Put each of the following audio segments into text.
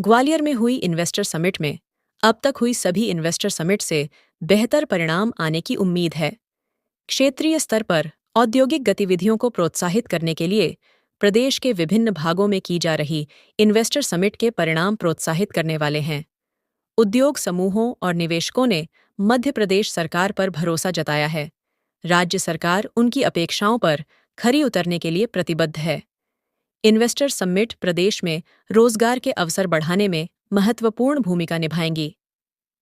ग्वालियर में हुई investor summit में अब तक हुई सभी इन्वेस्टर समिट से बेहतर परिणाम आने की उम्मीद है। क्षेत्रीय स्तर पर औद्योगिक गतिविधियों को प्रोत्साहित करने के लिए प्रदेश के विभिन्न भागों में की जा रही इन्वेस्टर समिट के परिणाम प्रोत्साहित करने वाले हैं। उद्योग समूहों और निवेशकों ने मध्य प्रदेश सरकार पर भरोसा जताया है। राज्य सरकार उनकी अपेक्षाओं पर खरी उतरने के लिए प्रतिबद्ध है। इन्वेस्टर समिट प्रदेश में रोजगार के अवसर बढ़ाने में महत्वपूर्ण भूमिका निभाएंगी।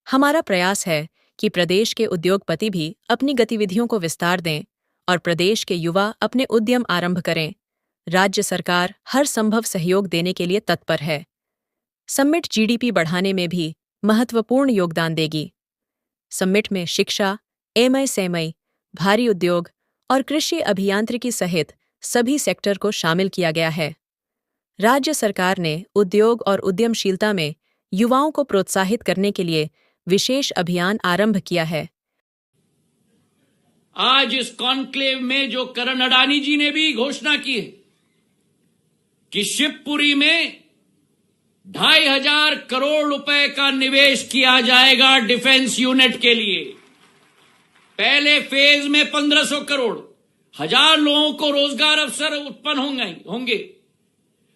हमारा प्रयास है कि प्रदेश के उद्योगपति भी अपनी गतिविधियों को विस्तार दें और प्रदेश के युवा अपने उद्यम आरंभ करें। राज्य सरकार हर संभव सहयोग देने के लिए तत्पर है। समिट जीडीपी बढ़ाने में भी महत्वपूर्ण योगदान देगी। समिट में शिक्षा, एमएसएमई, भारी उद्योग और कृषि अभियांत्रिकी सहित सभी सेक्टर को शामिल किया गया है। राज्य सरकार ने उद्योग और उद्यमशीलता में युवाओं को प्रोत्साहित करने के लिए विशेष अभियान आरंभ किया है। आज इस कॉन्क्लेव में जो करण अडानी जी ने भी घोषणा की है कि शिवपुरी में 2500 करोड़ रुपए का निवेश किया जाएगा डिफेंस यूनिट के लिए। पहले फेज में 1500 करोड़, 1000 लोगों को रोजगार अवसर उत्पन्न होंगे।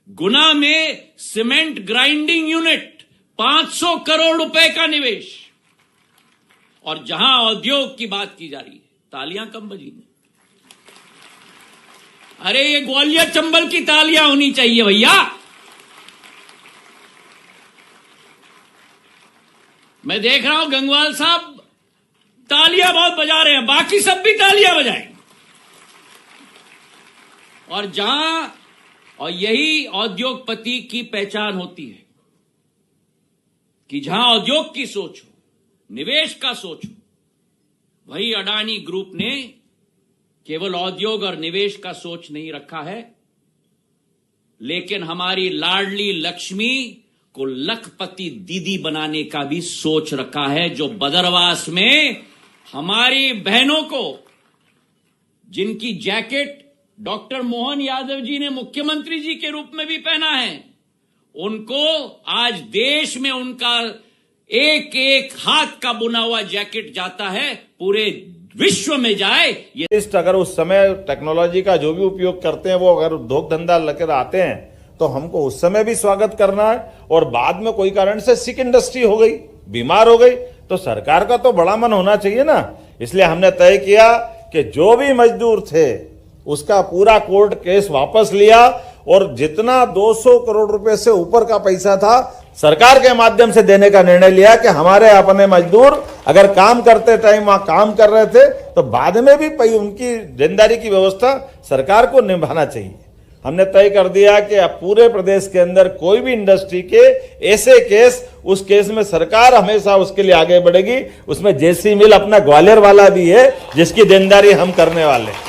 गुना में सीमेंट ग्राइंडिंग यूनिट 500 करोड़ रुपए का निवेश। और जहां उद्योग की बात की जा रही है, तालियां कम बजी में। अरे ये ग्वालियर चंबल की तालियां होनी चाहिए भैया। मैं देख रहा हूं गंगवाल साहब तालियां बहुत बजा रहे हैं, बाकी सब भी तालियां बजाएं। और यही औद्योगपति की पहचान होती है कि जहां उद्योग की सोच हो, निवेश का सोच हो, वही अडानी ग्रुप ने केवल उद्योग और निवेश का सोच नहीं रखा है, लेकिन हमारी लाडली लक्ष्मी को लखपति दीदी बनाने का भी सोच रखा है, जो बदरवास में हमारी बहनों को, जिनकी जैकेट डॉक्टर मोहन यादव जी ने मुख्यमंत्री जी के रूप में भी पहना है, उनको आज देश में उनका एक एक हाथ का बुना हुआ जैकेट जाता है, पूरे विश्व में जाए। ये अगर उस समय टेक्नोलॉजी का जो भी उपयोग करते हैं वो अगर उद्योग धंधा लेकर आते हैं तो हमको उस समय भी स्वागत करना है। और बाद में कोई कारण से सिक इंडस्ट्री हो गई, बीमार हो गई, तो सरकार का तो बड़ा मन होना चाहिए ना। इसलिए हमने तय किया कि जो भी मजदूर थे उसका पूरा कोर्ट केस वापस लिया और जितना 200 करोड़ रुपए से ऊपर का पैसा था सरकार के माध्यम से देने का निर्णय लिया कि हमारे अपने मजदूर अगर काम करते टाइम वहां काम कर रहे थे तो बाद में भी उनकी देनदारी की व्यवस्था सरकार को निभाना चाहिए। हमने तय कर दिया कि अब पूरे प्रदेश के अंदर कोई भी इंडस्ट्री के ऐसे केस, उस केस में सरकार हमेशा उसके लिए आगे बढ़ेगी। उसमें जेसी मिल अपना ग्वालियर वाला भी है जिसकी देनदारी हम करने वाले हैं।